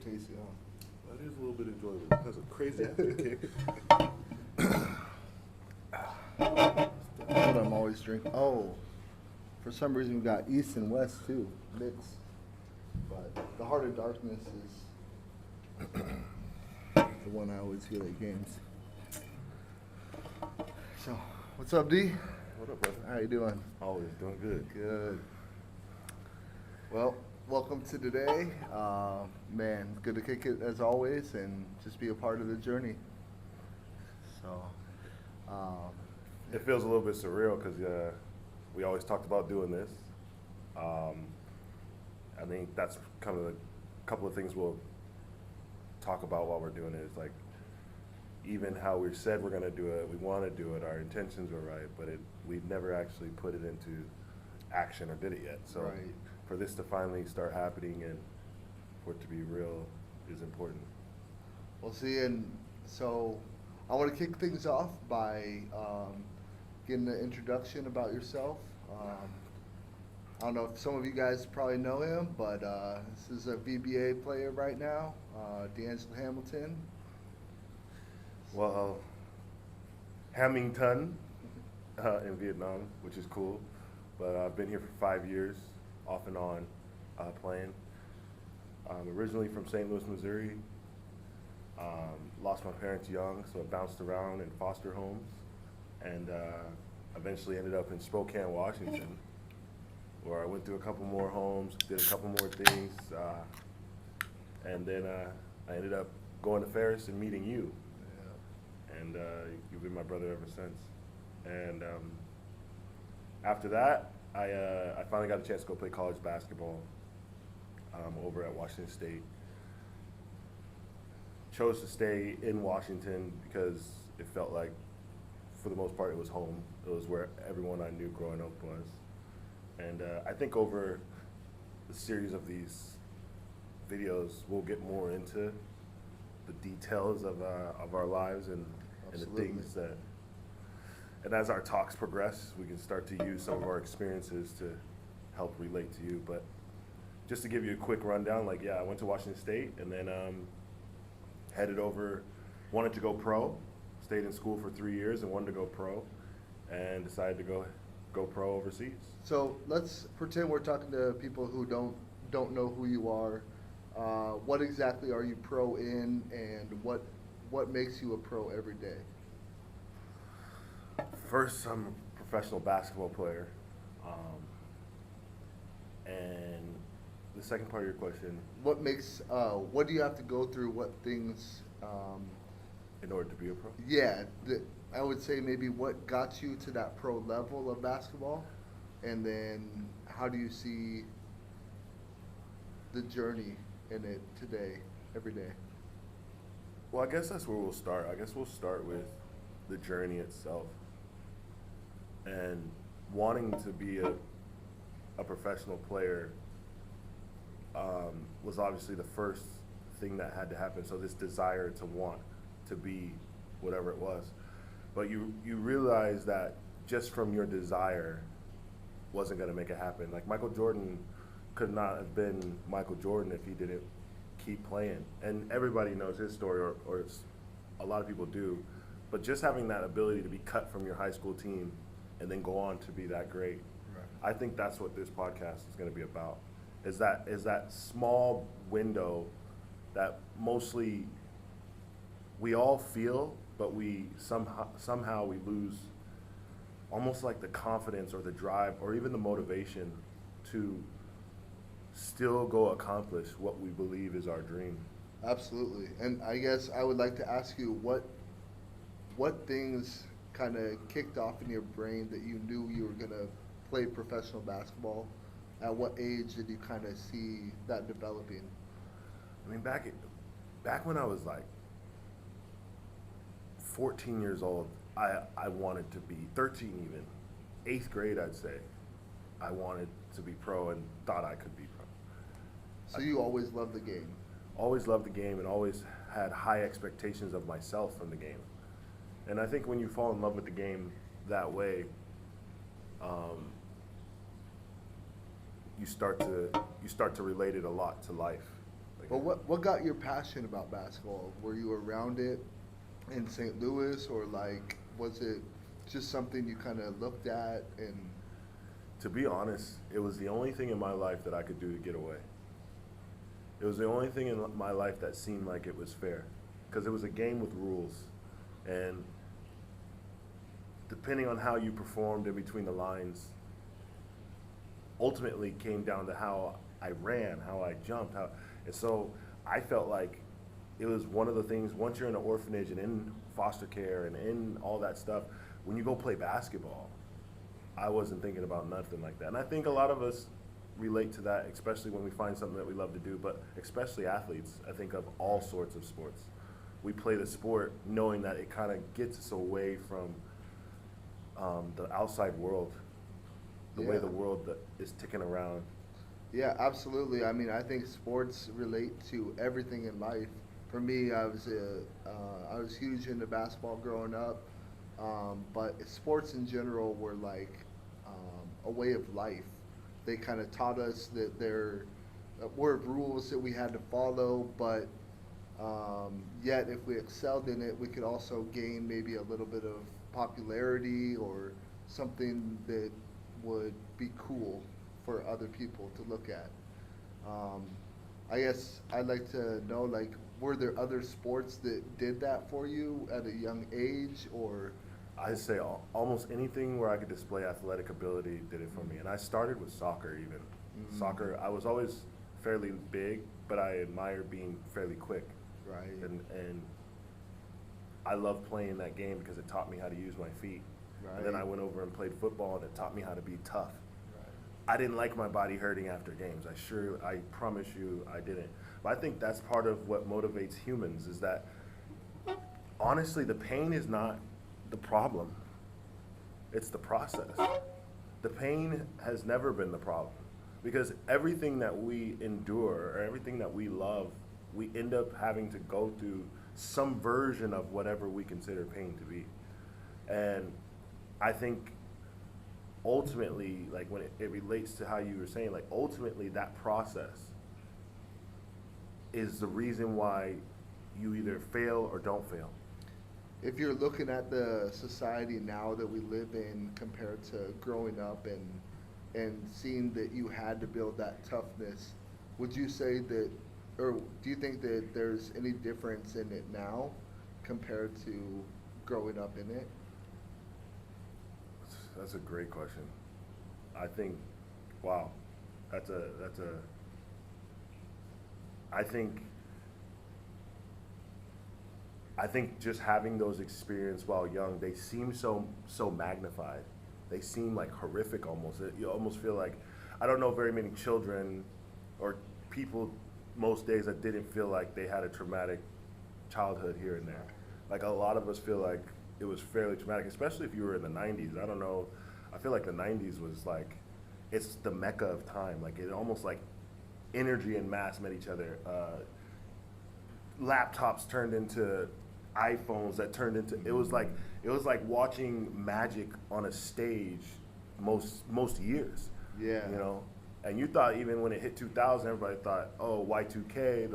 tasty, huh? That is a little bit enjoyable. That's a crazy after kick. That's what I'm always drinking. Oh, for some reason we got East and West too, mixed. But the Heart of Darkness is the one I always feel at games. So, what's up, D? What up, brother? How you doing? Always doing good. Good. Well, welcome to today. Man, good to kick it as always and just be a part of the journey. So, It feels a little bit surreal because we always talked about doing this. I think that's kind of a couple of things we'll talk about while we're doing it. It's like even how we said we're going to do it, we want to do it, our intentions were right, but we've never actually put it into action or did it yet. So right. For this to finally start happening and for it to be real is important. We'll see. And so I want to kick things off by getting an introduction about yourself. I don't know if some of you guys probably know him, but this is a VBA player right now, DEANGELO Hamilton. Well, Hamilton in Vietnam, which is cool. But I've been here for 5 years, off and on, playing. I'm originally from St. Louis, Missouri. Lost my parents young, so I bounced around in foster homes, and eventually ended up in Spokane, Washington, where I went through a couple more homes, did a couple more things, and then I ended up going to Ferris and meeting you. And you've been my brother ever since. And after that, I finally got a chance to go play college basketball over at Washington State. Chose to stay in Washington because it felt like, for the most part, it was home. It was where everyone I knew growing up was. And I think over the series of these videos, we'll get more into the details of our lives and the things that, and as our talks progress, we can start to use some of our experiences to help relate to you. But just to give you a quick rundown, like, yeah, I went to Washington State and then headed over, wanted to go pro, stayed in school for 3 years and wanted to go pro, and decided to go pro overseas. So let's pretend we're talking to people who don't know who you are. What exactly are you pro in, and what makes you a pro every day? First, I'm a professional basketball player. And the second part of your question. What do you have to go through? What things? In order to be a pro? Yeah, I would say maybe what got you to that pro level of basketball, and then how do you see the journey in it today, every day? Well, I guess that's where we'll start. I guess we'll start with the journey itself. And wanting to be a professional player was obviously the first thing that had to happen. So this desire to want to be whatever it was. But you realize that just from your desire wasn't going to make it happen. Like Michael Jordan could not have been Michael Jordan if he didn't keep playing. And everybody knows his story, or a lot of people do. But just having that ability to be cut from your high school team and then go on to be that great, right. I think that's what this podcast is going to be about. Is that small window that mostly we all feel, but we somehow we lose almost like the confidence or the drive or even the motivation to still go accomplish what we believe is our dream. Absolutely. And I guess I would like to ask you what things kind of kicked off in your brain that you knew you were going to play professional basketball? At what age did you kind of see that developing? I mean, back when I was like 14 years old, I wanted to be 13 even. 8th grade, I'd say. I wanted to be pro and thought I could be pro. So you always loved the game? Always loved the game and always had high expectations of myself from the game. And I think when you fall in love with the game that way, you start to relate it a lot to life. Like But what got your passion about basketball? Were you around it in St. Louis, or like was it just something you kind of looked at and? To be honest, it was the only thing in my life that I could do to get away. It was the only thing in my life that seemed like it was fair, because it was a game with rules, and depending on how you performed in between the lines, ultimately came down to how I ran, how I jumped, and so I felt like it was one of the things. Once you're in an orphanage and in foster care and in all that stuff, when you go play basketball, I wasn't thinking about nothing like that. And I think a lot of us relate to that, especially when we find something that we love to do, but especially athletes. I think of all sorts of sports. We play the sport knowing that it kind of gets us away from the outside world, the way the world that is ticking around. Yeah, absolutely. I mean, I think sports relate to everything in life. For me, I was huge into basketball growing up, but sports in general were like a way of life. They kind of taught us that there were rules that we had to follow, but yet if we excelled in it, we could also gain maybe a little bit of popularity or something that would be cool for other people to look at. I guess I'd like to know, like, were there other sports that did that for you at a young age, or? I'd say almost anything where I could display athletic ability did it for me. And I started with soccer even. Soccer, I was always fairly big, but I admired being fairly quick. Right. And I loved playing that game because it taught me how to use my feet. Right. And then I went over and played football, and it taught me how to be tough. Right. I didn't like my body hurting after games. I promise you I didn't. But I think that's part of what motivates humans, is that honestly the pain is not the problem. It's the process. The pain has never been the problem, because everything that we endure or everything that we love, we end up having to go through some version of whatever we consider pain to be. And I think ultimately, like when it relates to how you were saying, like ultimately that process is the reason why you either fail or don't fail. If you're looking at the society now that we live in compared to growing up and seeing that you had to build that toughness, would you say that, or do you think that there's any difference in it now compared to growing up in it? That's a great question. I think, wow, I think just having those experiences while young, they seem so magnified. They seem like horrific almost. You almost feel like, I don't know very many children or people most days that didn't feel like they had a traumatic childhood here and there. Like a lot of us feel like it was fairly traumatic, especially if you were in the 90s. I don't know, I feel like the 90s was like, it's the mecca of time. Like it almost like energy and mass met each other. Laptops turned into iPhones that turned into, it was like watching magic on a stage most years. Yeah. You know, and you thought even when it hit 2000, everybody thought, oh, Y2K,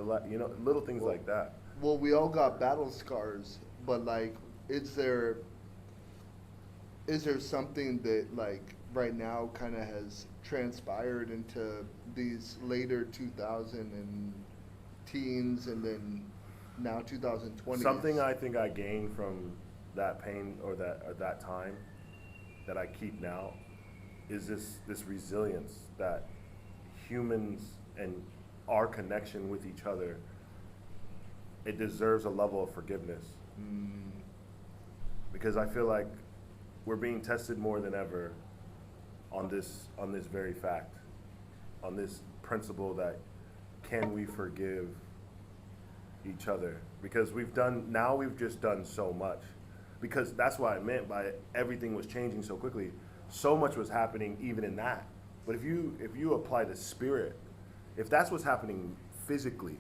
little things like that. Well, we all got battle scars, but like, is there something that like right now kind of has transpired into these later 2000 and teens and then now 2020? Something I think I gained from that pain or that time that I keep now is this resilience that humans and our connection with each other, it deserves a level of forgiveness. Because I feel like we're being tested more than ever on this very fact, on this principle that can we forgive each other? Because we've just done so much. Because that's what I meant by everything was changing so quickly. So much was happening even in that. But if you apply the spirit, if that's what's happening physically,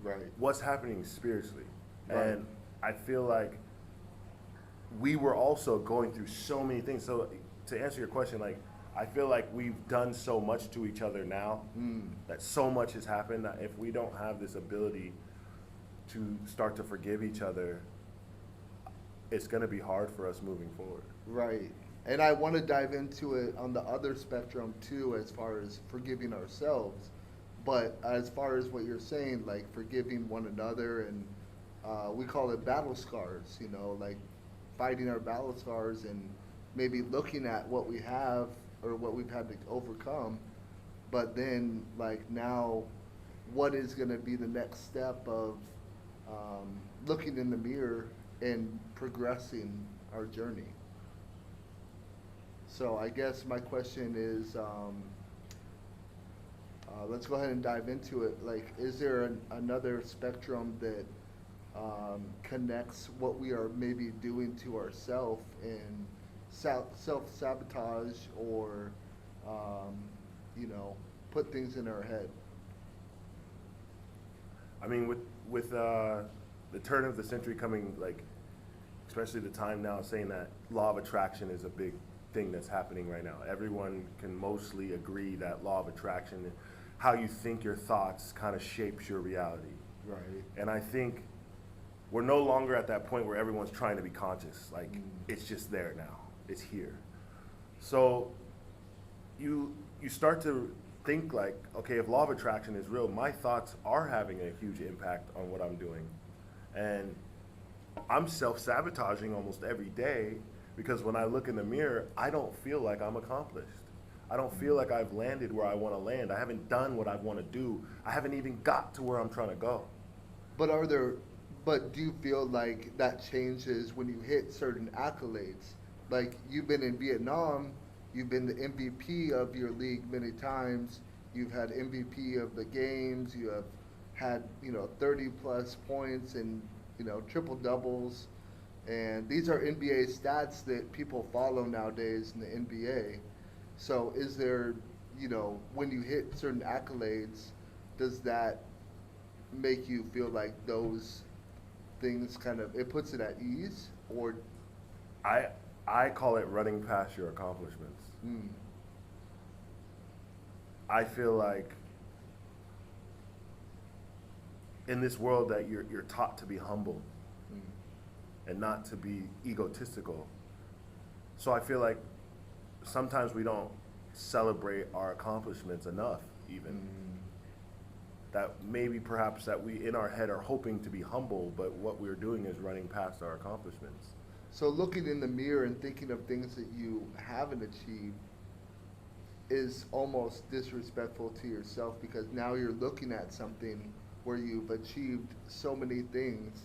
Right. what's happening spiritually? Right. And I feel like we were also going through so many things. So to answer your question, like I feel like we've done so much to each other now that so much has happened that if we don't have this ability to start to forgive each other, it's going to be hard for us moving forward. Right. And I want to dive into it on the other spectrum too, as far as forgiving ourselves. But as far as what you're saying, like forgiving one another, and we call it battle scars, you know, like fighting our battle scars and maybe looking at what we have or what we've had to overcome. But then, like, now, what is going to be the next step of looking in the mirror and progressing our journey? So I guess my question is, let's go ahead and dive into it. Like, is there another spectrum that connects what we are maybe doing to ourselves and self-sabotage or, you know, put things in our head? I mean, with the turn of the century coming, like, especially the time now saying that law of attraction is a big thing that's happening right now. Everyone can mostly agree that law of attraction, how you think your thoughts kind of shapes your reality. Right. And I think we're no longer at that point where everyone's trying to be conscious. Like, it's just there now. It's here. So you start to think like, okay, if law of attraction is real, my thoughts are having a huge impact on what I'm doing. And I'm self-sabotaging almost every day because when I look in the mirror, I don't feel like I'm accomplished. I don't feel like I've landed where I want to land. I haven't done what I want to do. I haven't even got to where I'm trying to go. But do you feel like that changes when you hit certain accolades? Like, you've been in Vietnam, you've been the MVP of your league many times, you've had MVP of the games, you have had, you know, 30 plus points and, you know, triple doubles. And these are NBA stats that people follow nowadays in the NBA. So is there, you know, when you hit certain accolades, does that make you feel like those things kind of, it puts it at ease? Or I call it running past your accomplishments. I feel like in this world that you're taught to be humble and not to be egotistical. So I feel like sometimes we don't celebrate our accomplishments enough even. That maybe perhaps that we in our head are hoping to be humble, but what we're doing is running past our accomplishments. so looking in the mirror and thinking of things that you haven't achieved is almost disrespectful to yourself, because now you're looking at something where you've achieved so many things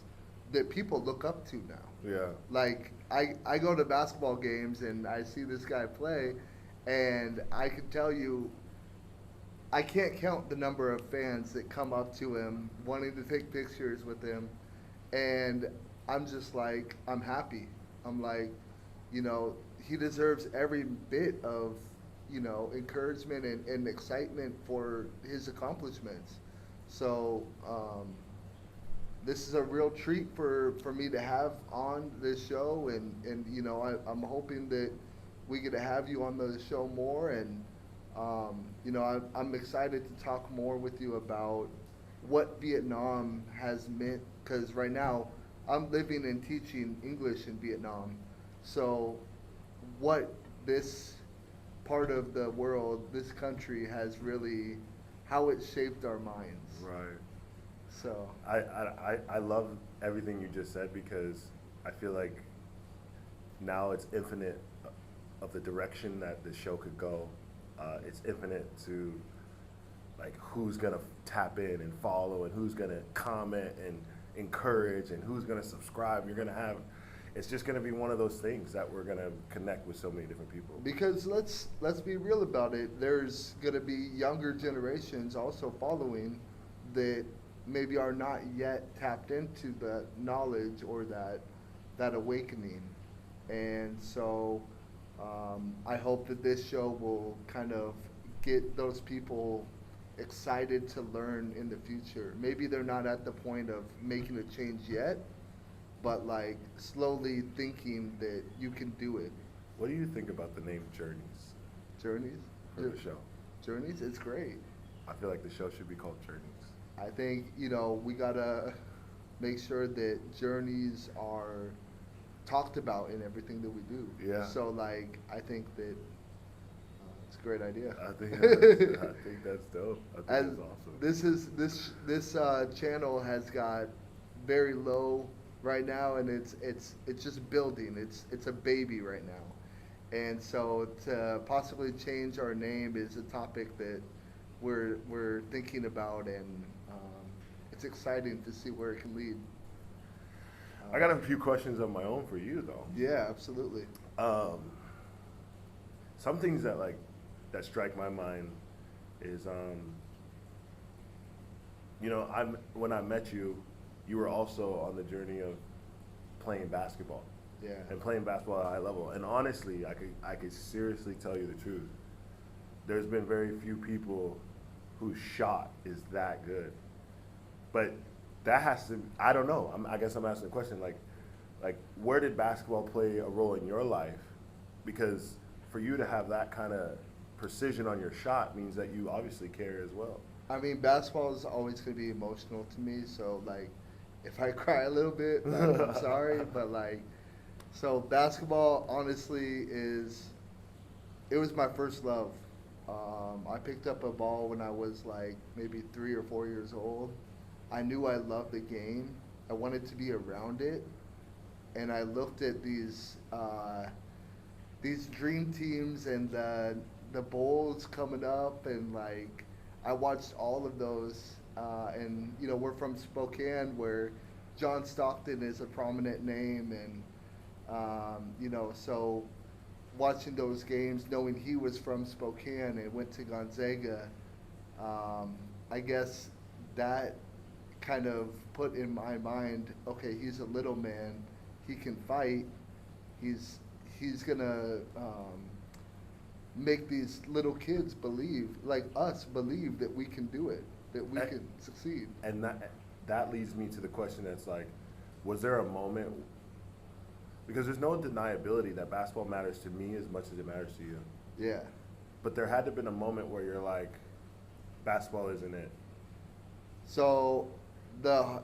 that people look up to now. Yeah. Like, I go to basketball games and I see this guy play, and I can tell you, I can't count the number of fans that come up to him wanting to take pictures with him, and I'm just like, I'm happy. I'm like, you know, he deserves every bit of, you know, encouragement and excitement for his accomplishments. So this is a real treat for me to have on this show, and you know, I'm hoping that we get to have you on the show more, and you know, I'm excited to talk more with you about what Vietnam has meant, because right now I'm living and teaching English in Vietnam. So what this part of the world, this country has really, how it shaped our minds. Right. So I love everything you just said, because I feel like now it's infinite of the direction that the show could go. It's infinite to like who's gonna tap in and follow, and who's gonna comment and encourage, and who's gonna subscribe. You're gonna have, it's just gonna be one of those things that we're gonna connect with so many different people. because let's be real about it. There's gonna be younger generations also following that maybe are not yet tapped into the knowledge or that awakening, and so I hope that this show will kind of get those people excited to learn in the future. Maybe they're not at the point of making a change yet, but like slowly thinking that you can do it. What do you think about the name Journeys? Journeys? for the show. Journeys? It's great. I feel like the show should be called Journeys. I think, we gotta make sure that journeys are talked about in everything that we do. Yeah. So like, I think that it's a great idea. I think that's dope. I think And that's awesome. this channel has got very low right now, and it's just building. It's a baby right now, and so to possibly change our name is a topic that we're thinking about, and it's exciting to see where it can lead. I got a few questions of my own for you, though. Yeah, absolutely. Some things that strike my mind is, when I met you, you were also on the journey of playing basketball. Yeah. And playing basketball at a high level. And honestly, I could seriously tell you the truth. There's been very few people whose shot is that good. But that has to, I don't know. I guess I'm asking the question, like where did basketball play a role in your life? Because for you to have that kind of precision on your shot means that you obviously care as well. I mean, basketball is always going to be emotional to me. So, like, if I cry a little bit, I'm sorry. But, like, so basketball, honestly, it was my first love. I picked up a ball when I was, like, maybe 3 or 4 years old. I knew I loved the game. I wanted to be around it. And I looked at these dream teams and the Bulls coming up, and, like, I watched all of those, and we're from Spokane, where John Stockton is a prominent name, and so watching those games, knowing he was from Spokane and went to Gonzaga, I guess that kind of put in my mind, okay, he's a little man, he can fight, he's gonna make these little kids believe, like us, believe that we can do it, that we can succeed. And that leads me to the question that's like, was there a moment, because there's no deniability that basketball matters to me as much as it matters to you. Yeah. But there had to have been a moment where you're like, basketball isn't it. So the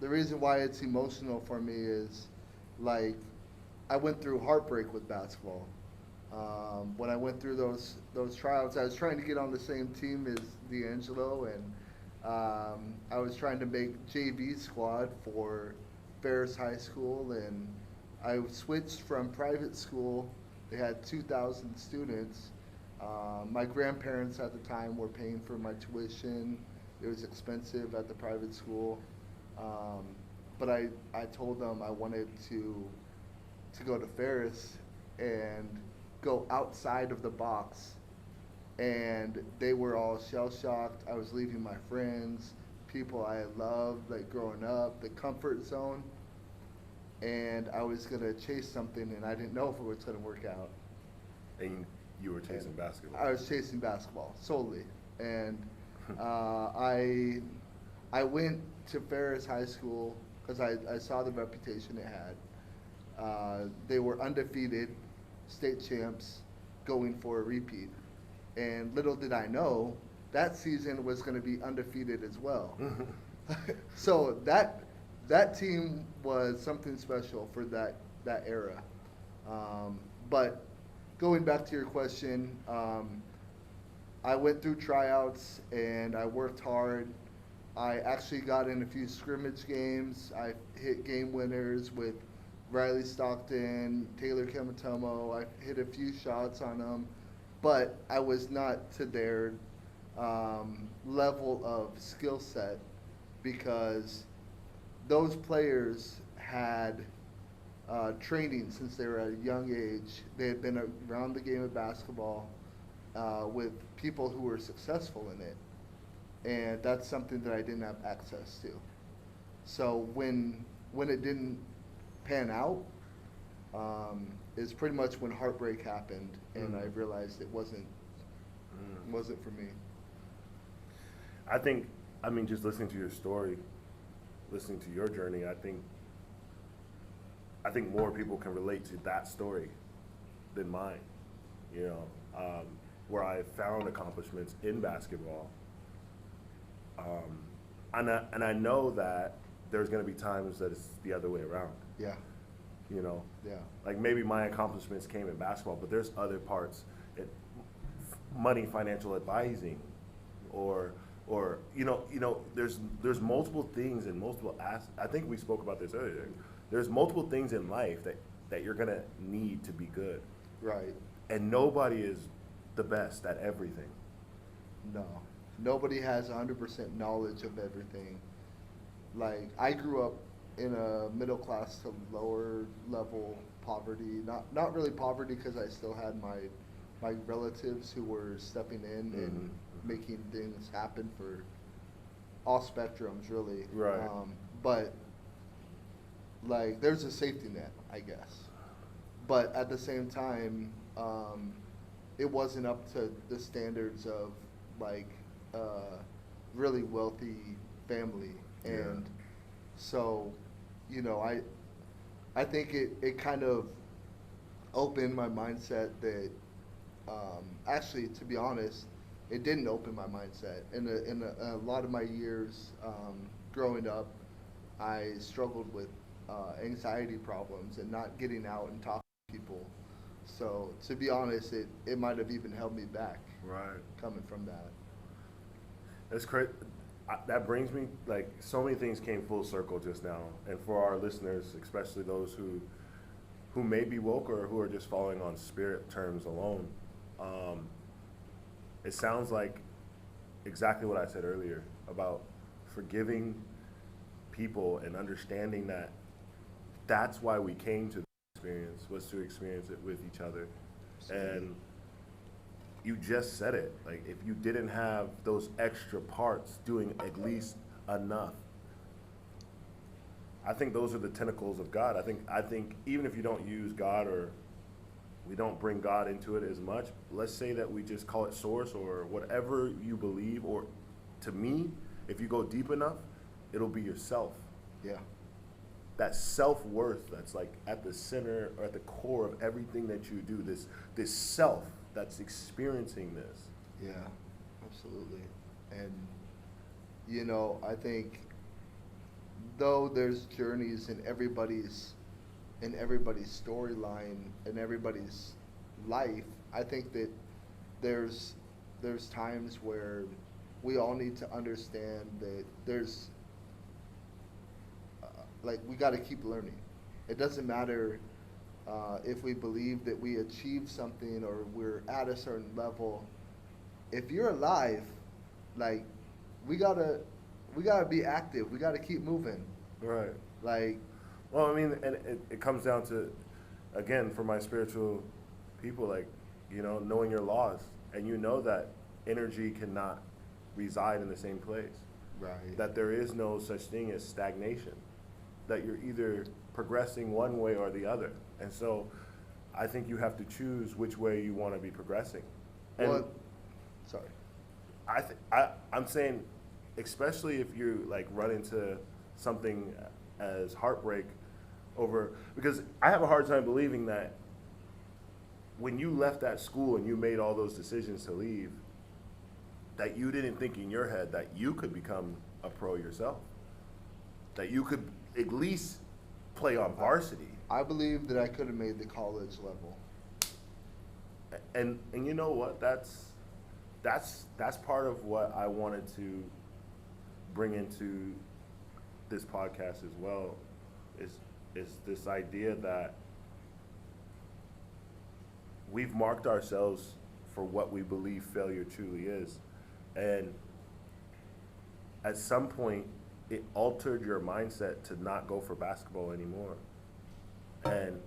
reason why it's emotional for me is, like, I went through heartbreak with basketball. When I went through those tryouts, I was trying to get on the same team as DEANGELO, and I was trying to make JV squad for Ferris High School, and I switched from private school. They had 2,000 students. My grandparents at the time were paying for my tuition. It was expensive at the private school, but I told them I wanted to go to Ferris and go outside of the box, and they were all shell-shocked. I was leaving my friends, people I loved, like, growing up, the comfort zone, and I was gonna chase something, and I didn't know if it was gonna work out. And you were chasing basketball. I was chasing basketball solely, and I went to Ferris High School because I saw the reputation it had. They were undefeated, state champs, going for a repeat. And little did I know, that season was going to be undefeated as well. So that team was something special for that era. But going back to your question, I went through tryouts and I worked hard. I actually got in a few scrimmage games. I hit game winners with Riley Stockton, Taylor Kamatomo. I hit a few shots on them, but I was not to their level of skill set, because those players had training since they were at a young age. They had been around the game of basketball with people who were successful in it, and that's something that I didn't have access to. So when it didn't pan out, is pretty much when heartbreak happened, and I realized it wasn't for me. I mean, just listening to your story, listening to your journey, I think more people can relate to that story than mine. where I found accomplishments in basketball. And I know that there's going to be times that it's the other way around. Yeah. You know, Yeah. like maybe my accomplishments came in basketball, but there's other parts, money, financial advising, or there's multiple things and multiple I think we spoke about this earlier. There's multiple things in life that you're gonna need to be good, Right. and nobody is the best at everything. No. Nobody has 100% knowledge of everything. Like, I grew up in a middle class to lower level poverty. Not really poverty, because I still had my relatives who were stepping in and making things happen for all spectrums, really. Right. But like, there's a safety net, I guess. But at the same time, it wasn't up to the standards of like really wealthy family. And so, I think it kind of opened my mindset that, actually, to be honest, it didn't open my mindset. In a lot of my years growing up, I struggled with anxiety problems and not getting out and talking to people. So, to be honest, it might have even held me back. Right. Coming from that. That's crazy. That brings me, like, so many things came full circle just now. And for our listeners, especially those who may be woke or who are just following on spirit terms alone, it sounds like exactly what I said earlier about forgiving people and understanding that that's why we came to the experience, was to experience it with each other. And you just said it. Like, if you didn't have those extra parts doing at least enough, I think those are the tentacles of God. I think even if you don't use God, or we don't bring God into it as much, let's say that we just call it source or whatever you believe, or to me, if you go deep enough, it'll be yourself. Yeah. That self-worth that's like at the center or at the core of everything that you do, this self that's experiencing this. Yeah, absolutely. And I think, though there's journeys in everybody's storyline and everybody's life, I think that there's times where we all need to understand that there's like, we got to keep learning. It doesn't matter if we believe that we achieved something or we're at a certain level. If you're alive, like, we gotta be active. We gotta keep moving. Right. Like, well, I mean, and it comes down to, again, for my spiritual people, like, knowing your laws, and that energy cannot reside in the same place. right. That there is no such thing as stagnation. That you're either progressing one way or the other. And so I think you have to choose which way you want to be progressing. And Well, sorry. I'm saying, especially if you like run into something as heartbreak over, because I have a hard time believing that when you left that school and you made all those decisions to leave, that you didn't think in your head that you could become a pro yourself. That you could at least play on varsity. I believe that I could have made the college level. And you know what? That's part of what I wanted to bring into this podcast as well, is this idea that we've marked ourselves for what we believe failure truly is. And at some point, it altered your mindset to not go for basketball anymore. And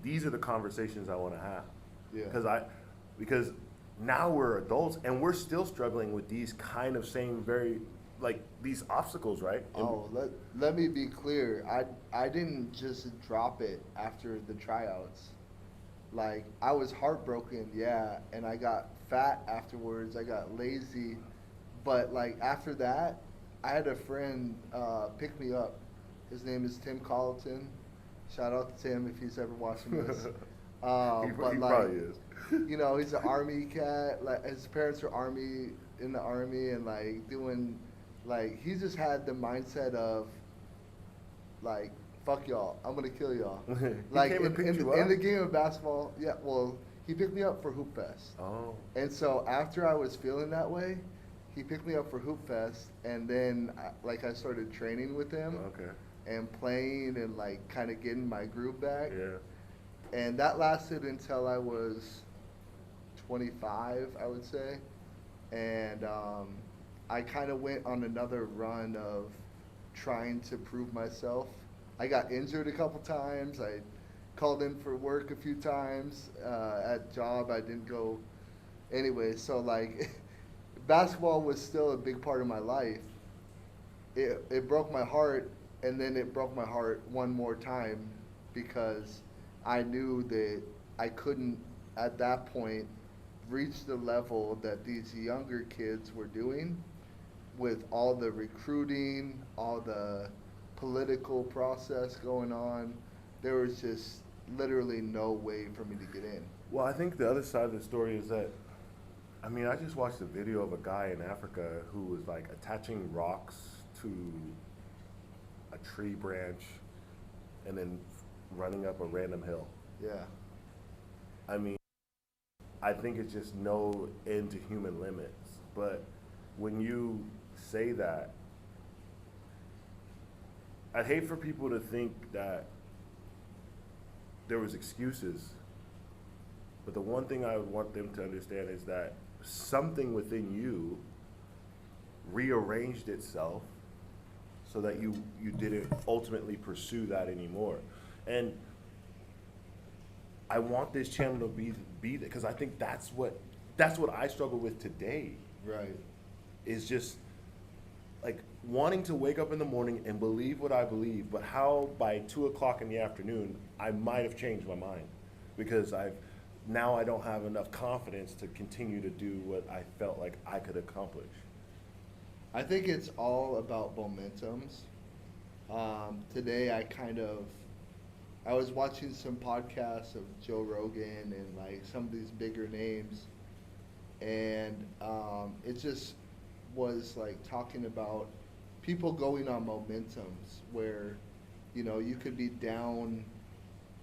these are the conversations I want to have. Yeah. Because now we're adults and we're still struggling with these kind of same these obstacles, right? Oh, let me be clear. I didn't just drop it after the tryouts. Like, I was heartbroken, yeah, and I got fat afterwards. I got lazy. But, like, after that, I had a friend pick me up. His name is Tim Colleton. Shout out to Tim if he's ever watching this. But he like, probably is. you know, he's an army cat. Like his parents were in the army, and like doing, like he just had the mindset of like, fuck y'all, I'm gonna kill y'all. He Like came and picked you in up? the game of basketball, yeah. Well, he picked me up for Hoop Fest, Oh. and so after I was feeling that way, he picked me up for Hoop Fest, and then like I started training with him Okay. and playing and like kind of getting my groove back, Yeah. and that lasted until I was 25, I would say, and I kind of went on another run of trying to prove myself. I got injured a couple times. I called in for work a few times. At job, I didn't go anyway. So like, basketball was still a big part of my life. It broke my heart, and then it broke my heart one more time because I knew that I couldn't at that point reach the level that these younger kids were doing with all the recruiting, all the political process going on. There was just literally no way for me to get in. Well, I think the other side of the story is that, I mean, I just watched a video of a guy in Africa who was like attaching rocks to a tree branch and then running up a random hill. Yeah. I mean, I think it's just no end to human limits. But when you say that, I'd hate for people to think that there was excuses. But the one thing I would want them to understand is that something within you rearranged itself so that you didn't ultimately pursue that anymore. And I want this channel to be there because I think that's what I struggle with today. Right. Is just like wanting to wake up in the morning and believe what I believe, but how by 2 o'clock in the afternoon I might have changed my mind because I don't have enough confidence to continue to do what I felt like I could accomplish. I think it's all about momentums. Today I was watching some podcasts of Joe Rogan and like some of these bigger names, and it just was like talking about people going on momentums where, you know, you could be down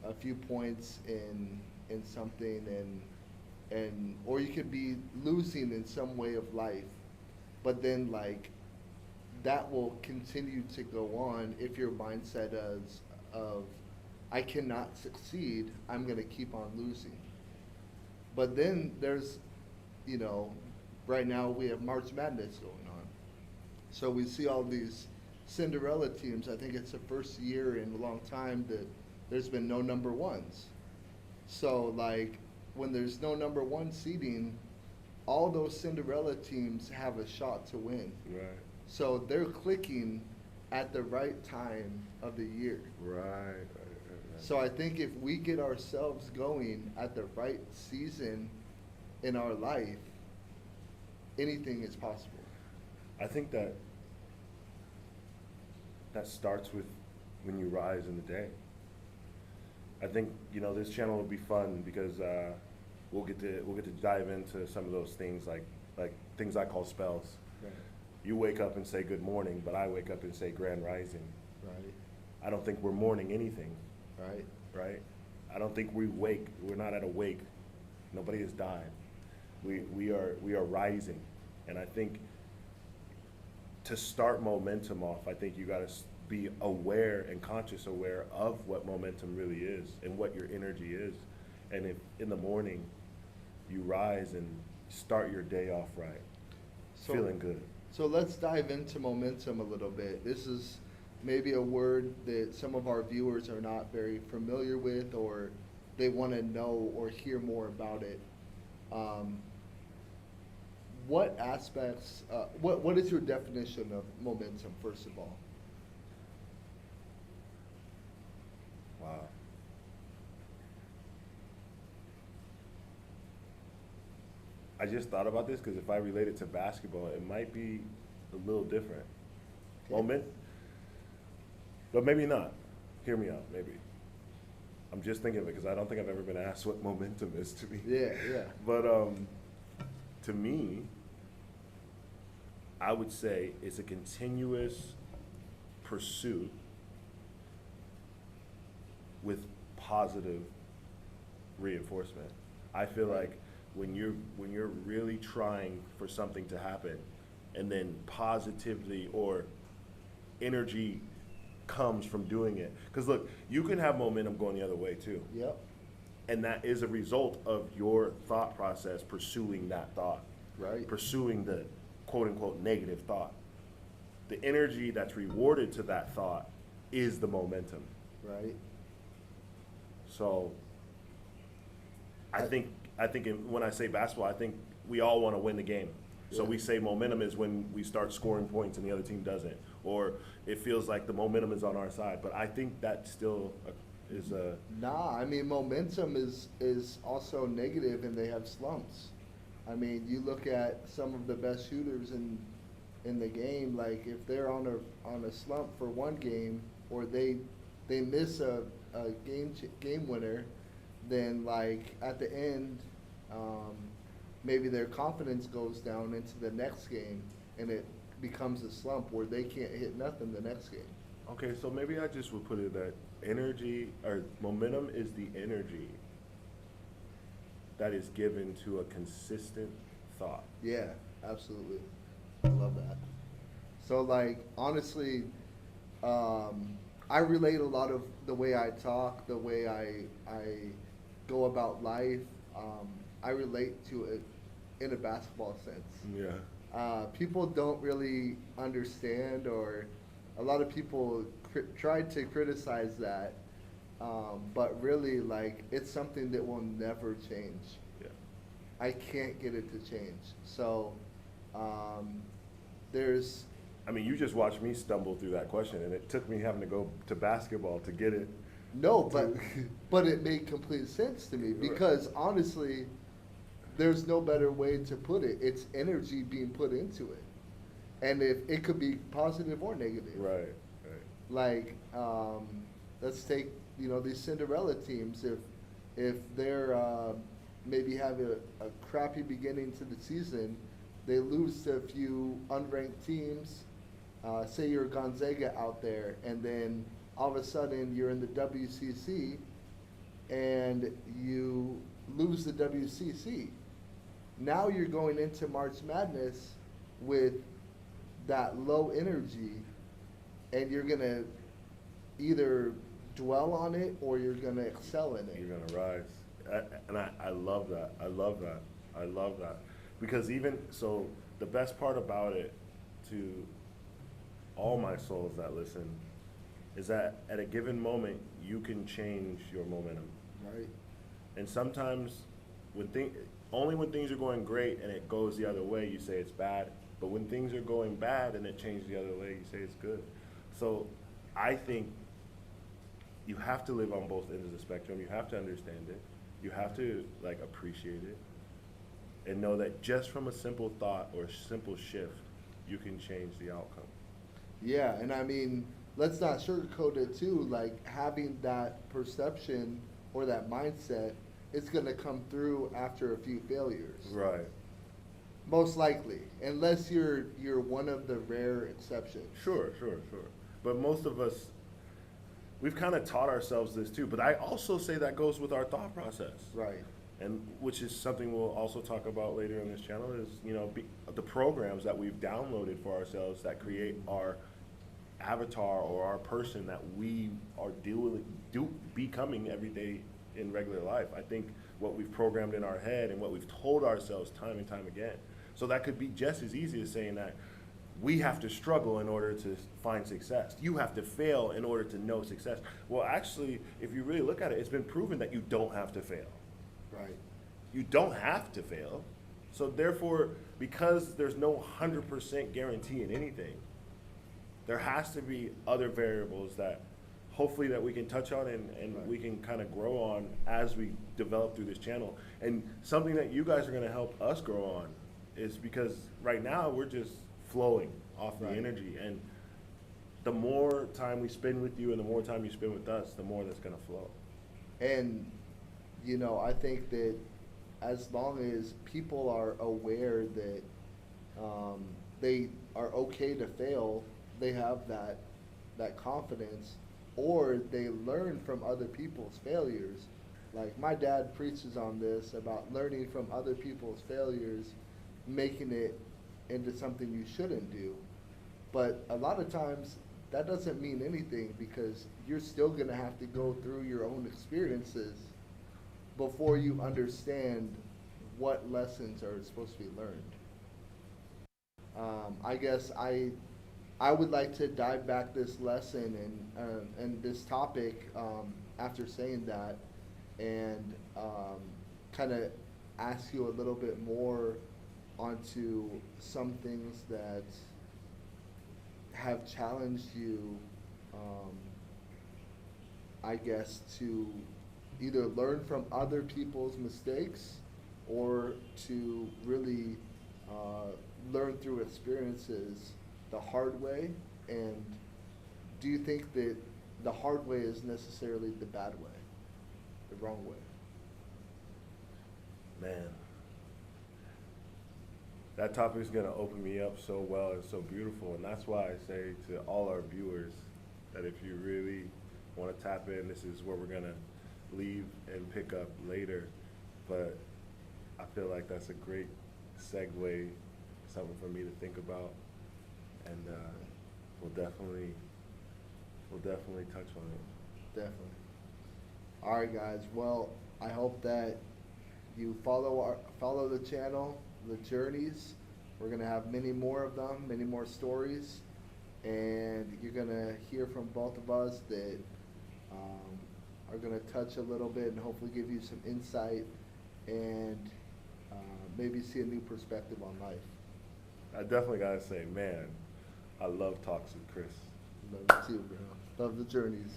a few points in something and or you could be losing in some way of life, but then like that will continue to go on if your mindset is of I cannot succeed, I'm gonna keep on losing. But then there's, you know, right now we have March Madness going on. So we see all these Cinderella teams. I think it's the first year in a long time that there's been no number ones. So like when there's no number one seeding, all those Cinderella teams have a shot to win. Right. So they're clicking at the right time of the year. Right. So I think if we get ourselves going at the right season in our life, anything is possible. I think that starts with when you rise in the day. I think, you know, this channel will be fun because we'll get to dive into some of those things like things I call spells. Right. You wake up and say good morning, but I wake up and say grand rising. Right. I don't think we're mourning anything. Right. Right? I don't think we're not at a wake. Nobody has died. We are rising. And I think to start momentum off, I think you got to be aware and conscious aware of what momentum really is and what your energy is. And if in the morning you rise and start your day off right, feeling good. So let's dive into momentum a little bit. This is maybe a word that some of our viewers are not very familiar with, or they want to know or hear more about it. What aspects, what is your definition of momentum, first of all? Wow. I just thought about this because if I relate it to basketball, it might be a little different. Okay. But maybe not. Hear me out, maybe. I'm just thinking of it because I don't think I've ever been asked what momentum is to me. Yeah, yeah. But to me, I would say it's a continuous pursuit with positive reinforcement. I feel like when you're really trying for something to happen, and then positively or energy comes from doing it. Because look, you can have momentum going the other way too. Yep. And that is a result of your thought process pursuing that thought. Right. Pursuing the quote unquote negative thought. The energy that's rewarded to that thought is the momentum. Right. So I think when I say basketball, I think we all want to win the game. So Yeah. we say momentum is when we start scoring points and the other team doesn't, or it feels like the momentum is on our side. But I think that still is a Nah, I mean, momentum is also negative, and they have slumps. I mean, you look at some of the best shooters in the game. Like if they're on a slump for one game, or they miss a game winner, then like at the end, maybe their confidence goes down into the next game, and it becomes a slump where they can't hit nothing the next game. okay. So maybe I just would put it that energy or momentum is the energy that is given to a consistent thought. Yeah, absolutely. I love that. So like honestly, I relate a lot of the way I talk, the way I go about life. I relate to it in a basketball sense. Yeah. People don't really understand, or a lot of people try to criticize that, but really, like, it's something that will never change. Yeah. I can't get it to change. So, there's I mean, you just watched me stumble through that question, and it took me having to go to basketball to get it. no, but it made complete sense to me, because honestly, there's no better way to put it. It's energy being put into it, and if it could be positive or negative. Right. Right. Like, let's take these Cinderella teams. If they're maybe have a crappy beginning to the season, they lose to a few unranked teams. Say you're Gonzaga out there, and then all of a sudden you're in the WCC, and you lose the WCC. Now you're going into March Madness with that low energy, and you're gonna either dwell on it or you're gonna excel in it. You're gonna rise, and I love that. I love that. I love that because even so, the best part about it, to all my souls that listen, is that at a given moment you can change your momentum. Right. And sometimes only when things are going great and it goes the other way, you say it's bad. But when things are going bad and it changes the other way, you say it's good. So I think you have to live on both ends of the spectrum. You have to understand it. You have to appreciate it, and know that just from a simple thought or a simple shift, you can change the outcome. Yeah, and I mean, let's not sugarcoat it too. Like, having that perception or that mindset, it's gonna come through after a few failures. Right. Most likely, unless you're one of the rare exceptions. Sure. But most of us, we've kind of taught ourselves this too. But I also say that goes with our thought process. Right. And which is something we'll also talk about later in this channel is, the programs that we've downloaded for ourselves that create our avatar or our person that we are becoming every day in regular life. I think what we've programmed in our head and what we've told ourselves time and time again. So that could be just as easy as saying that we have to struggle in order to find success. You have to fail in order to know success. Well, actually, if you really look at it, it's been proven that you don't have to fail. Right. You don't have to fail. So therefore, because there's no 100% guarantee in anything, there has to be other variables that hopefully that we can touch on and Right. we can kind of grow on as we develop through this channel. And something that you guys are going to help us grow on is because right now we're just flowing off the Right. energy. And the more time we spend with you and the more time you spend with us, the more that's going to flow. And, you know, I think that as long as people are aware that they are okay to fail, they have that confidence, or they learn from other people's failures. Like my dad preaches on this about learning from other people's failures, making it into something you shouldn't do. But a lot of times that doesn't mean anything because you're still going to have to go through your own experiences before you understand what lessons are supposed to be learned. I guess I would like to dive back this lesson and this topic after saying that, and kind of ask you a little bit more onto some things that have challenged you, um, I guess, to either learn from other people's mistakes or to really learn through experiences the hard way. And do you think that the hard way is necessarily the bad way, the wrong way? Man, that topic is going to open me up so well and so beautiful, and that's why I say to all our viewers that if you really want to tap in, this is where we're going to leave and pick up later. But I feel like that's a great segue, something for me to think about, and we'll definitely touch on it. Definitely. All right, guys. Well, I hope that you follow the channel, the journeys. We're gonna have many more of them, many more stories, and you're gonna hear from both of us that are gonna touch a little bit and hopefully give you some insight and maybe see a new perspective on life. I definitely gotta say, man, I love talks with Chris. Love you too, bro. Love the journeys.